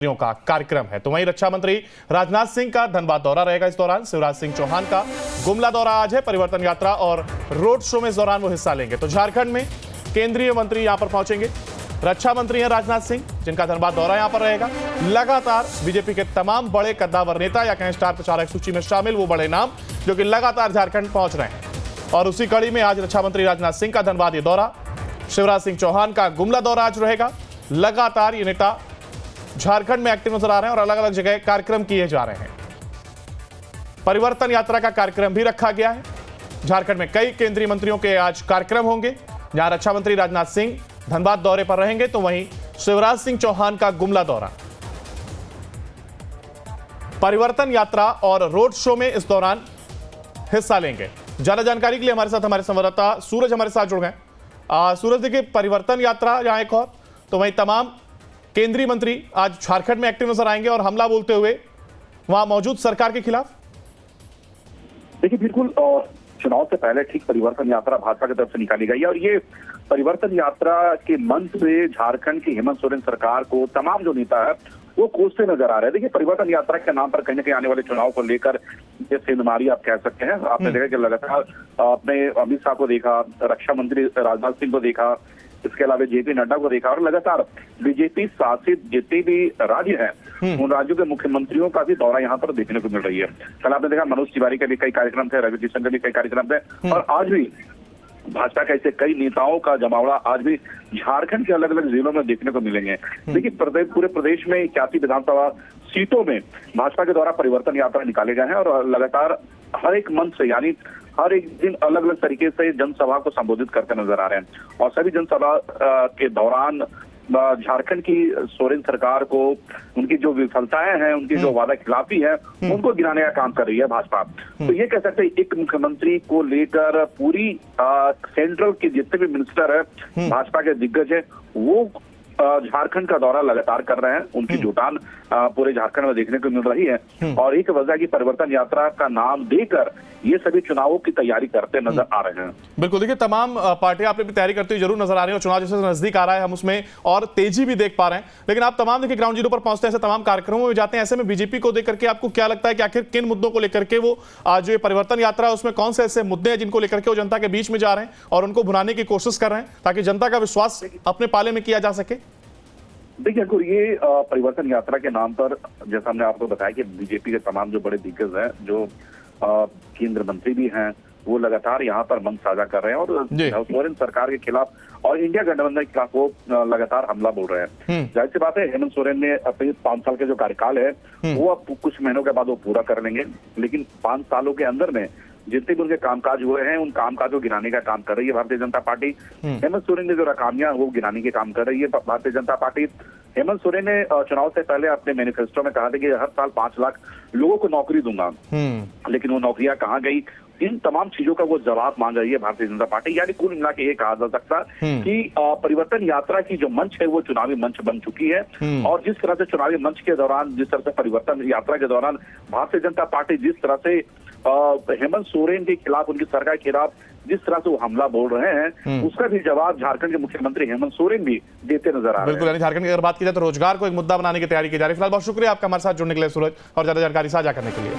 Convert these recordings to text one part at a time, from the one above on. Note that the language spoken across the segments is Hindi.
का कार्यक्रम है। तो वहीं रक्षा मंत्री राजनाथ सिंह का धनबाद दौरा रहेगा। इस दौरान शिवराज सिंह चौहान का गुमला दौरा आज है। परिवर्तन यात्रा और रोड शो में इस दौरान वो हिस्सा लेंगे। तो झारखंड में केंद्रीय मंत्री यहां पर पहुंचेंगे। रक्षा मंत्री हैं राजनाथ सिंह, जिनका धनबाद दौरा यहां पर रहेगा। लगातार बीजेपी के तमाम बड़े कद्दावर नेता या कहें स्टार प्रचारक सूची में शामिल वो बड़े नाम जो कि लगातार झारखंड पहुंच रहे हैं। और उसी कड़ी में आज रक्षा मंत्री राजनाथ सिंह का धनबाद ये दौरा, शिवराज सिंह चौहान का गुमला दौरा आज रहेगा। लगातार ये नेता झारखंड में एक्टिव नजर आ रहे हैं और अलग अलग जगह कार्यक्रम किए जा रहे हैं। परिवर्तन यात्रा का कार्यक्रम भी रखा गया है। झारखंड में कई केंद्रीय मंत्रियों के आज कार्यक्रम होंगे। जहां रक्षा मंत्री राजनाथ सिंह धनबाद दौरे पर रहेंगे, तो वहीं शिवराज सिंह चौहान का गुमला दौरा। परिवर्तन यात्रा और रोड शो में इस दौरान हिस्सा लेंगे। ज्यादा जानकारी के लिए हमारे साथ हमारे संवाददाता सूरज हमारे साथ जुड़ गए। सूरज, देखिए, परिवर्तन यात्रा जहां एक और, तो वहीं तमाम केंद्रीय मंत्री आज झारखंड में एक्टिव नजर आएंगे और हमला बोलते हुए वहां मौजूद सरकार के खिलाफ। देखिए, बिल्कुल चुनाव से पहले ठीक परिवर्तन यात्रा भाजपा की तरफ से निकाली गई है और ये परिवर्तन यात्रा के मंच पे झारखंड की हेमंत सोरेन सरकार को तमाम जो नेता है वो कोसते नजर आ रहे हैं। देखिए, परिवर्तन यात्रा के नाम पर कहीं ना कहीं आने वाले चुनाव को लेकर ये सेंधमारी आप कह सकते हैं। आपने देखा कि लगातार आपने अमित शाह को देखा, रक्षा मंत्री राजनाथ सिंह को देखा, इसके अलावा जेपी नड्डा को देखा और लगातार बीजेपी शासित जितने भी राज्य हैं उन राज्यों के मुख्यमंत्रियों का भी दौरा यहाँ पर देखने को मिल रही है। कल आपने देखा मनोज तिवारी के भी कई कार्यक्रम थे, रवि किशन के भी कई कार्यक्रम थे और आज भी भाजपा के ऐसे कई नेताओं का जमावड़ा आज भी झारखंड के अलग अलग जिलों में देखने को मिलेंगे। देखिए, पूरे प्रदेश में 81 विधानसभा सीटों में भाजपा के द्वारा परिवर्तन यात्रा निकाले गए हैं और लगातार हर एक मंच से यानी हर एक दिन अलग अलग तरीके से जनसभा को संबोधित करते नजर आ रहे हैं और सभी जनसभा के दौरान झारखंड की सोरेन सरकार को उनकी जो विफलताएं हैं, उनकी जो वादा खिलाफी है, उनको गिराने का काम कर रही है भाजपा। तो ये कह सकते हैं एक मुख्यमंत्री को लेकर पूरी सेंट्रल के जितने भी मिनिस्टर है भाजपा के दिग्गज है वो झारखंड का दौरा लगातार कर रहे हैं। उनकी जुटान पूरे झारखंड में देखने को मिल रही है और एक वजह की परिवर्तन यात्रा का नाम देकर ये सभी चुनावों की तैयारी करते नजर आ रहे हैं। बिल्कुल, देखिए, तमाम पार्टियां अपनी तैयारी करती हुई जरूर नजर आ रही है और चुनाव जैसे नजदीक आ रहा है हम उसमें और तेजी भी देख पा रहे हैं। लेकिन आप तमाम देखिए ग्राउंड जीरो पर पहुंचते हैं, ऐसे तमाम कार्यक्रमों में जाते हैं, ऐसे में बीजेपी को देकर के आपको क्या लगता है कि आखिर किन मुद्दों को लेकर के वो आज जो ये परिवर्तन यात्रा है उसमें कौन से ऐसे मुद्दे हैं जिनको लेकर के वो जनता के बीच में जा रहे हैं और उनको भुनाने की कोशिश कर रहे हैं ताकि जनता का विश्वास अपने पाले में किया जा सके? देखिए, अगर ये परिवर्तन यात्रा के नाम पर जैसा हमने आपको बताया कि बीजेपी के तमाम जो बड़े दिग्गज हैं, जो केंद्र मंत्री भी हैं, वो लगातार यहाँ पर मंच साझा कर रहे हैं और सोरेन सरकार के खिलाफ और इंडिया गठबंधन के खिलाफ वो लगातार हमला बोल रहे हैं। जाहिर सी बात है, हेमंत सोरेन ने अपने 5 साल के जो कार्यकाल है वो अब कुछ महीनों के बाद वो पूरा कर लेंगे, लेकिन 5 सालों के अंदर में जितने भी उनके कामकाज हुए हैं उन कामकाज को गिनाने का काम कर रही है भारतीय जनता पार्टी। हेमंत सोरेन ने जो नाकामियां वो गिनाने के काम कर रही है भारतीय जनता पार्टी। हेमंत सोरेन ने चुनाव से पहले अपने मैनिफेस्टो में कहा था कि हर साल 5 लाख लोगों को नौकरी दूंगा, लेकिन वो नौकरियां कहाँ गई, इन तमाम चीजों का वो जवाब मांग रही है भारतीय जनता पार्टी। यानी कुल मिला के ये कहा जा सकता कि परिवर्तन यात्रा की जो मंच है वो चुनावी मंच बन चुकी है और जिस तरह से चुनावी मंच के दौरान, जिस तरह से परिवर्तन यात्रा के दौरान भारतीय जनता पार्टी जिस तरह से हेमंत सोरेन के खिलाफ, उनकी सरकार के खिलाफ जिस तरह से वो हमला बोल रहे हैं उसका भी जवाब झारखंड के मुख्यमंत्री हेमंत सोरेन भी देते नजर आ रहे हैं। बिल्कुल, यानी झारखंड की अगर बात की जाए तो रोजगार को एक मुद्दा बनाने की तैयारी की जा रही है। फिलहाल बहुत शुक्रिया आपका हमारे साथ जुड़ने के लिए सूरज और ज्यादा जानकारी साझा करने के लिए।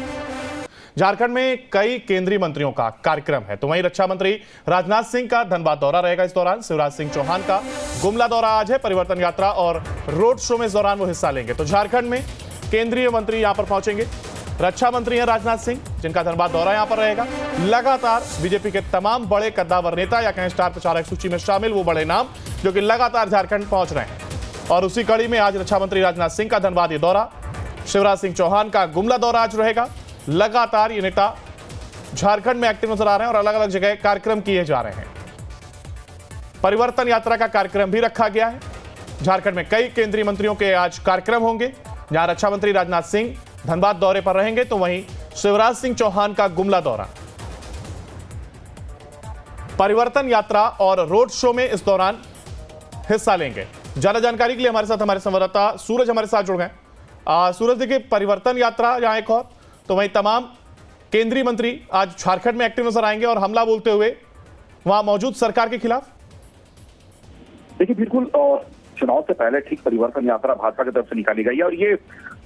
झारखंड में कई केंद्रीय मंत्रियों का कार्यक्रम है। तो वहीं रक्षा मंत्री राजनाथ सिंह का धनबाद दौरा रहेगा। इस दौरान शिवराज सिंह चौहान का गुमला दौरा आज है। परिवर्तन यात्रा और रोड शो में इस दौरान वो हिस्सा लेंगे। तो झारखंड में केंद्रीय मंत्री यहां पर पहुंचेंगे। रक्षा मंत्री हैं राजनाथ सिंह, जिनका धनबाद दौरा यहां पर रहेगा। लगातार बीजेपी के तमाम बड़े कद्दावर नेता या कहें स्टार प्रचारक सूची में शामिल वो बड़े नाम जो कि लगातार झारखंड पहुंच रहे हैं। और उसी कड़ी में आज रक्षा मंत्री राजनाथ सिंह का धनबाद ये दौरा, शिवराज सिंह चौहान का गुमला दौरा आज रहेगा। लगातार ये नेता झारखंड में एक्टिव नजर आ रहे हैं और अलग अलग जगह कार्यक्रम किए जा रहे हैं। परिवर्तन यात्रा का कार्यक्रम भी रखा गया है। झारखंड में कई केंद्रीय मंत्रियों के आज कार्यक्रम होंगे। जहां रक्षा मंत्री राजनाथ सिंह धनबाद दौरे पर रहेंगे, तो वहीं शिवराज सिंह चौहान का गुमला दौरा। परिवर्तन यात्रा और रोड शो में इस दौरान हिस्सा लेंगे। ज्यादा जानकारी के लिए हमारे साथ हमारे संवाददाता सूरज हमारे साथ जुड़ गए। सूरज, देखिए, परिवर्तन यात्रा जहां एक और, तो वहीं तमाम केंद्रीय मंत्री आज झारखंड में एक्टिव नजर आएंगे और हमला बोलते हुए वहां मौजूद सरकार के खिलाफ। देखिए, बिल्कुल चुनाव से पहले ठीक परिवर्तन यात्रा भाजपा की तरफ से निकाली गई है और ये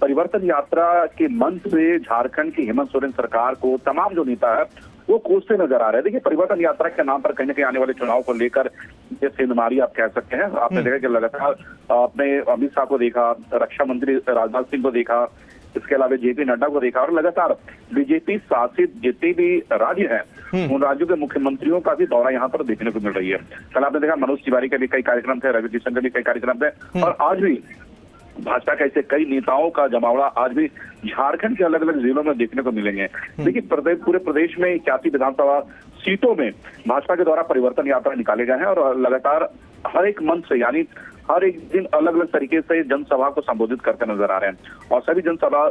परिवर्तन यात्रा के मंच पे झारखंड की हेमंत सोरेन सरकार को तमाम जो नेता है वो कोसते नजर आ रहे हैं। देखिए, परिवर्तन यात्रा के नाम पर कहीं ना कहीं आने वाले चुनाव को लेकर ये सेंधमारी आप कह सकते हैं। आपने देखा कि लगातार आपने अमित शाह को देखा, रक्षा मंत्री राजनाथ सिंह को देखा, इसके अलावा जेपी नड्डा को देखा और लगातार बीजेपी शासित जितने भी राज्य हैं उन राज्यों के मुख्यमंत्रियों का भी दौरा यहाँ पर देखने को मिल रही है। कल आपने देखा मनोज तिवारी के भी कई कार्यक्रम थे, रवि किशन के भी कई कार्यक्रम थे और आज भी भाजपा के ऐसे कई नेताओं का जमावड़ा आज भी झारखंड के अलग अलग जिलों में देखने को मिलेंगे। देखिए, पूरे प्रदेश में 81 विधानसभा सीटों में भाजपा के द्वारा परिवर्तन यात्रा निकाले गए हैं और लगातार हर एक मंच से यानी हर एक दिन अलग अलग तरीके से जनसभा को संबोधित करते नजर आ रहे हैं और सभी जनसभा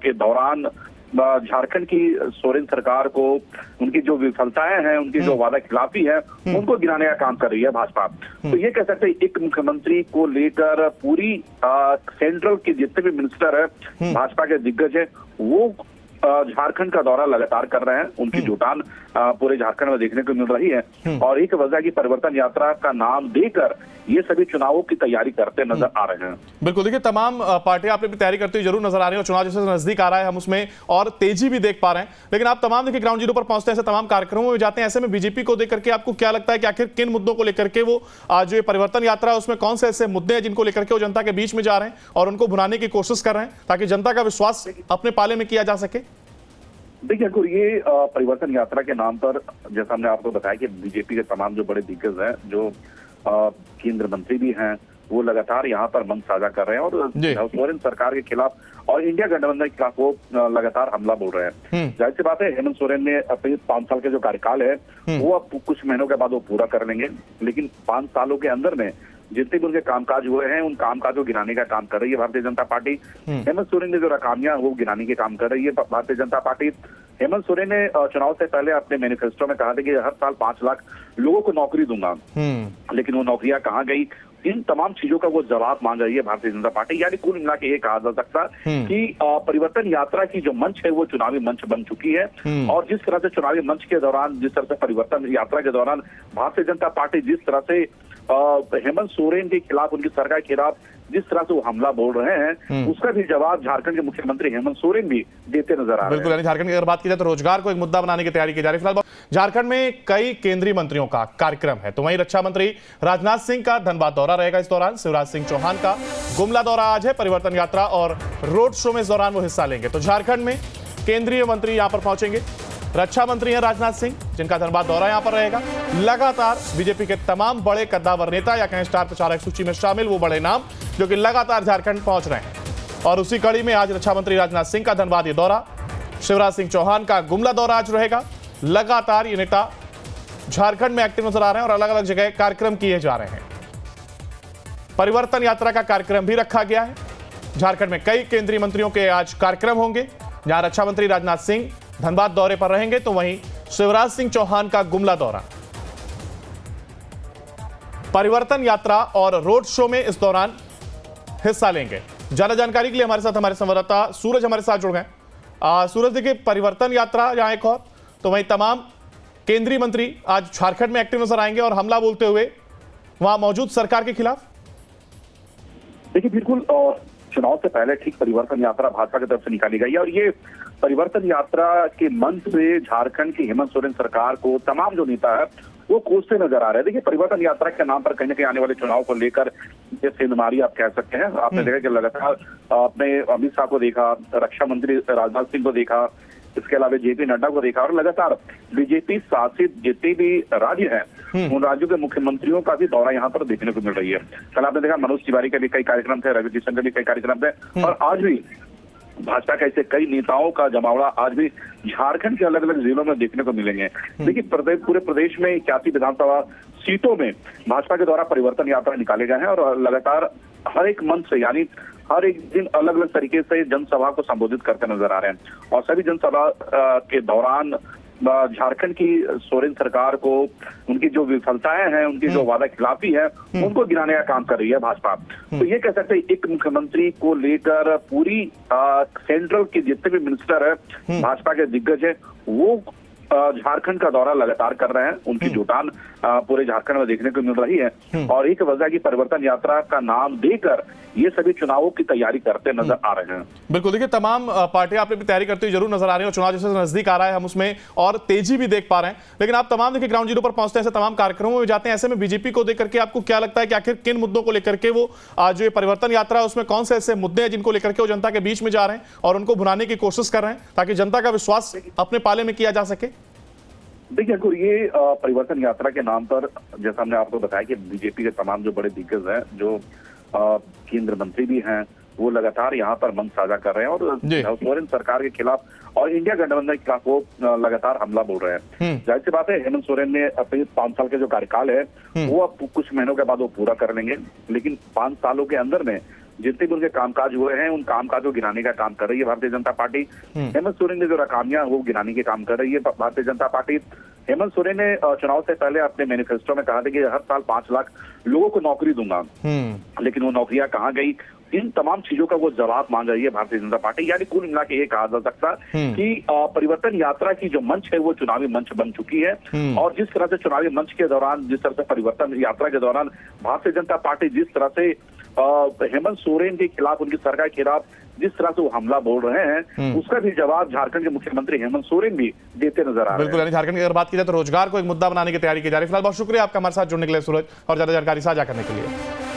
के दौरान झारखंड की सोरेन सरकार को उनकी जो विफलताएं हैं, उनकी जो वादा खिलाफी है, उनको गिराने का काम कर रही है भाजपा। तो ये कह सकते हैं एक मुख्यमंत्री को लेकर पूरी सेंट्रल के जितने भी मिनिस्टर है भाजपा के दिग्गज है वो झारखंड का दौरा लगातार कर रहे हैं। उनकी जुटान पूरे झारखंड में देखने को मिल रही है और एक वजह की परिवर्तन यात्रा का नाम देकर ये सभी चुनावों की तैयारी करते नजर आ रहे हैं। बिल्कुल, देखिए तमाम पार्टियां अपनी तैयारी करती हुई जरूर नजर आ रही है और चुनाव जैसे नजदीक आ रहा है हम उसमें और तेजी भी देख पा रहे हैं। लेकिन आप तमाम देखिए ग्राउंड जीरो पर पहुंचते हैं, ऐसे तमाम कार्यक्रमों में जाते हैं, ऐसे में बीजेपी को देख करके आपको क्या लगता है कि आखिर किन मुद्दों को लेकर के वो जो ये परिवर्तन यात्रा है उसमें कौन से ऐसे मुद्दे हैं जिनको लेकर के वो जनता के बीच में जा रहे हैं और उनको भुनाने की कोशिश कर रहे हैं ताकि जनता का विश्वास अपने पाले में किया जा सके? देखिए अंकुर, ये परिवर्तन यात्रा के नाम पर जैसा हमने आपको बताया कि बीजेपी के तमाम जो बड़े दिग्गज हैं, जो केंद्र मंत्री भी हैं, वो लगातार यहाँ पर मंच साझा कर रहे हैं और सोरेन सरकार के खिलाफ और इंडिया गठबंधन के खिलाफ वो लगातार हमला बोल रहे हैं। जाहिर सी बात है, हेमंत सोरेन ने अपने 5 साल के जो कार्यकाल है वो अब कुछ महीनों के बाद वो पूरा कर लेंगे, लेकिन 5 सालों के अंदर में जितने भी उनके कामकाज हुए हैं उन कामकाज को गिराने का काम कर रही है भारतीय जनता पार्टी। हेमंत सोरेन ने जो नाकामियां वो गिराने के काम कर रही है भारतीय जनता पार्टी। हेमंत सोरेन ने चुनाव से पहले अपने मैनिफेस्टो में कहा था कि हर साल 5 लाख लोगों को नौकरी दूंगा, लेकिन वो नौकरियां कहाँ गई? इन तमाम चीजों का वो जवाब मांग रही है भारतीय जनता पार्टी। यानी कुल मिला के ये कहा जा सकता कि परिवर्तन यात्रा की जो मंच है वो चुनावी मंच बन चुकी है और जिस तरह से चुनावी मंच के दौरान, जिस तरह से परिवर्तन यात्रा के दौरान भारतीय जनता पार्टी जिस तरह से हेमंत सोरेन के खिलाफ, उनकी सरकार के खिलाफ जिस तरह से वो हमला बोल रहे हैं उसका भी जवाब झारखंड के मुख्यमंत्री हेमंत सोरेन भी देते नजर आ रहे हैं। बिल्कुल, यानी झारखंड की अगर बात की जाए तो रोजगार को एक मुद्दा बनाने की तैयारी की जा रही है। फिलहाल झारखंड में कई केंद्रीय मंत्रियों का कार्यक्रम है, तो वहीं रक्षा मंत्री राजनाथ सिंह का धनबाद दौरा रहेगा। इस दौरान शिवराज सिंह चौहान का गुमला दौरा आज है। परिवर्तन यात्रा और रोड शो में इस दौरान वो हिस्सा लेंगे। तो झारखंड में केंद्रीय मंत्री यहां पर पहुंचेंगे। रक्षा मंत्री हैं राजनाथ सिंह, जिनका धनबाद दौरा यहां पर रहेगा। लगातार बीजेपी के तमाम बड़े कद्दावर नेता या कहें स्टार प्रचारक सूची में शामिल वो बड़े नाम जो कि लगातार झारखंड पहुंच रहे हैं और उसी कड़ी में आज रक्षा मंत्री राजनाथ सिंह का धनबाद ये दौरा, शिवराज सिंह चौहान का गुमला दौरा आज रहेगा। लगातार ये नेता झारखंड में एक्टिव नजर आ रहे हैं और अलग अलग जगह कार्यक्रम किए जा रहे हैं। परिवर्तन यात्रा का कार्यक्रम भी रखा गया है। झारखंड में कई केंद्रीय मंत्रियों के आज कार्यक्रम होंगे। जहां रक्षा मंत्री राजनाथ सिंह धनबाद दौरे पर रहेंगे तो वहीं शिवराज सिंह चौहान का गुमला दौरा। परिवर्तन यात्रा और रोड शो में इस दौरान हिस्सा लेंगे। ज्यादा जानकारी के लिए हमारे साथ हमारे संवाददाता सूरज हमारे साथ जुड़ गए। सूरज, देखिए परिवर्तन यात्रा जहां एक और, तो वहीं तमाम केंद्रीय मंत्री आज झारखंड में एक्टिव नजर आएंगे और हमला बोलते हुए वहां मौजूद सरकार के खिलाफ। देखिए बिल्कुल, चुनाव से पहले ठीक परिवर्तन यात्रा भाजपा की तरफ से निकाली गई है और ये परिवर्तन यात्रा के मंच पे झारखंड की हेमंत सोरेन सरकार को तमाम जो नेता है वो कोसते नजर आ रहे हैं। देखिए, परिवर्तन यात्रा के नाम पर कहीं ना कहीं आने वाले चुनाव को लेकर ये सेंधमारी आप कह सकते हैं। आपने देखा कि लगातार आपने अमित शाह को देखा, रक्षा मंत्री राजनाथ सिंह को देखा, इसके अलावा जेपी नड्डा को देखा और लगातार बीजेपी शासित जितने भी राज्य हैं उन राज्यों के मुख्यमंत्रियों का भी दौरा यहाँ पर देखने को मिल रही है। कल आपने देखा मनोज तिवारी के भी कई कार्यक्रम थे, रवि किशन के भी कई कार्यक्रम थे और आज भी भाजपा के ऐसे कई नेताओं का जमावड़ा आज भी झारखंड के अलग अलग जिलों में देखने को मिलेंगे। देखिए, पूरे प्रदेश में 81 विधानसभा सीटों में भाजपा के द्वारा परिवर्तन यात्रा निकाले गए हैं और लगातार हर एक मंच से यानी हर एक दिन अलग अलग तरीके से जनसभा को संबोधित करते नजर आ रहे हैं और सभी जनसभा के दौरान झारखंड की सोरेन सरकार को उनकी जो विफलताएं हैं, उनकी जो वादा खिलाफी है, उनको गिराने का काम कर रही है भाजपा। तो ये कह सकते हैं एक मुख्यमंत्री को लेकर पूरी सेंट्रल के जितने भी मिनिस्टर है भाजपा के दिग्गज है वो झारखंड का दौरा लगातार कर रहे हैं। उनकी जुटान पूरे झारखंड में देखने को मिल रही है और एक वजह की परिवर्तन यात्रा का नाम देकर ये सभी चुनावों की तैयारी करते नजर आ रहे हैं। बिल्कुल, देखिए तमाम पार्टियां अपनी तैयारी करती हुई जरूर नजर आ रही हैं और चुनाव जैसे नजदीक आ रहा है हम उसमें और तेजी भी देख पा रहे हैं। लेकिन आप तमाम देखिए ग्राउंड जीरो पर पहुंचते हैं, ऐसे तमाम कार्यक्रमों में जाते हैं, ऐसे में बीजेपी को देख करके आपको क्या लगता है कि आखिर किन मुद्दों को लेकर के वो आज जो ये परिवर्तन यात्रा है उसमें कौन से ऐसे मुद्दे हैं जिनको लेकर के वो जनता के बीच में जा रहे हैं और उनको भुनाने की कोशिश कर रहे हैं ताकि जनता का विश्वास अपने पाले में किया जा सके? देखिए अंकुर, ये परिवर्तन यात्रा के नाम पर जैसा हमने आपको बताया कि बीजेपी के तमाम जो बड़े दिग्गज हैं, जो केंद्र मंत्री भी हैं, वो लगातार यहाँ पर मंच साझा कर रहे हैं और हेमंत सोरेन सरकार के खिलाफ और इंडिया गठबंधन के खिलाफ वो लगातार हमला बोल रहे हैं। जाहिर सी बात है, हेमंत सोरेन ने अपने 5 साल के जो कार्यकाल है वो अब कुछ महीनों के बाद वो पूरा कर लेंगे, लेकिन 5 सालों के अंदर में जितने भी उनके कामकाज हुए हैं उन कामकाज को गिनाने का काम कर रही है भारतीय जनता पार्टी। हेमंत सोरेन ने जो नाकामियां वो गिनाने के काम कर रही है भारतीय जनता पार्टी। हेमंत सोरेन ने चुनाव से पहले अपने मैनिफेस्टो में कहा था कि हर साल 5 लाख लोगों को नौकरी दूंगा, लेकिन वो नौकरियां कहाँ गई? इन तमाम चीजों का वो जवाब मांग रही है भारतीय जनता पार्टी। यानी कुल मिला के ये कहा जा सकता कि परिवर्तन यात्रा की जो मंच है वो चुनावी मंच बन चुकी है और जिस तरह से चुनावी मंच के दौरान, जिस तरह से परिवर्तन यात्रा के दौरान भारतीय जनता पार्टी जिस तरह से हेमंत सोरेन के खिलाफ, उनकी सरकार के खिलाफ जिस तरह से वो हमला बोल रहे हैं, उसका भी जवाब झारखंड के मुख्यमंत्री हेमंत सोरेन भी देते नजर आ रहे हैं। बिल्कुल, यानी झारखंड की अगर बात की जाए तो रोजगार को एक मुद्दा बनाने की तैयारी की जा रही है। फिलहाल बहुत शुक्रिया आपका हमारे साथ जुड़ने के लिए सूरज और ज्यादा जानकारी साझा करने के लिए।